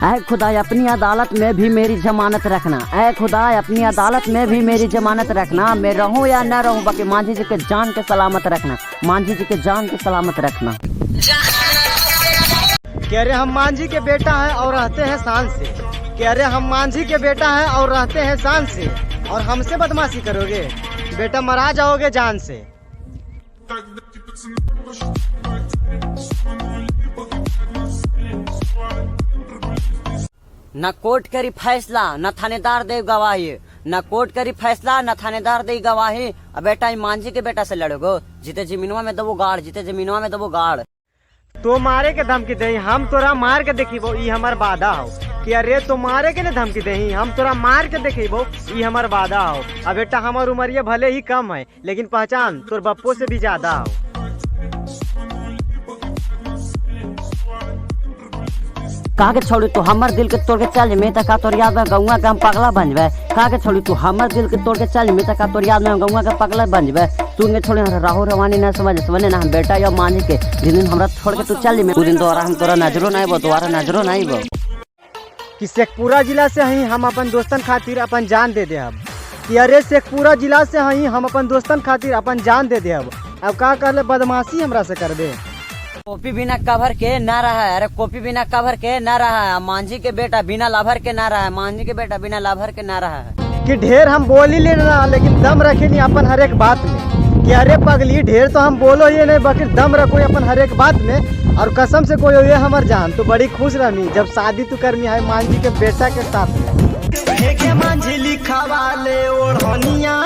ऐ खुदा अपनी अदालत में भी मेरी जमानत रखना। ऐ खुदा अपनी अदालत में भी मेरी जमानत रखना। मैं रहूं या न रहूं, बाकी मांझी जी के जान के सलामत रखना। मांझी जी के जान के सलामत रखना। कह रहे हम मांझी के बेटा हैं और रहते हैं शान से। कह रहे हम मांझी के बेटा हैं और रहते हैं शान से। और हमसे बदमाशी करोगे बेटा, मरा जाओगे जान से। न कोर्ट करी फैसला न थानेदार दे गवाही। न कोर्ट करी फैसला न थानेदार दे गवाही। अब बेटा मांझी के बेटा से लड़ोगो, जीते जमीनवा में दबो गाड़, जीते जमीनवा में दबो गाड़। तो मारे के धमकी दही, हम तोरा मार के देखिबो, ई हमार वादा हो। कि अरे तो मारे के न धमकी दही, हम तोरा मार के देखिबो, ई हमार वादा हो। अब बेटा हमार उम्र भले ही कम है, लेकिन पहचान तोर बप्पो से भी ज्यादा हो। काके छोड़ी तू हमर दिल के तोड़ के चल में तक तोर याद में गौवा के हम पगला बन जाए। काके छोड़ी तू हमर दिल के तोड़ के चल में तक तोर याद में गौवा के पगला बन जाए। तू ने छोड़ी राहु रवानी ना समझ ना हम बेटा या मांझी के जिस दिन हमरा छोड़ के तू चल में, उस दिन दोबारा हम तोरा नजरो नहीं बो, दोबारा नजरो नहीं बो। कि शेखपुरा जिला से ही हम अपन दोस्तन खातिर अपन जान दे दे। अब कि अरे शेखपुरा जिला से ही हम अपन दोस्तन खातिर अपन जान दे दे। अब का कहले बदमाशी हमरा से कर दे। कॉपी बिना कवर के ना रहा है। अरे कॉपी बिना कवर के ना रहा है। मांझी के बेटा बिना लाभर के ना रहा है। मांझी के बेटा बिना लाभर के ना रहा है। कि ढेर हम बोल ही लेना, लेकिन दम रखे नहीं अपन हर एक बात में। कि अरे पगली ढेर तो हम बोलो ये नहीं, बाकी दम रखो अपन हर एक बात में। और कसम से कोई ये हमार जान तो बड़ी खुश रहनी जब शादी तू करनी है मांझी के बेटा के साथ में। मांझी लिखा वाले ओढ़निया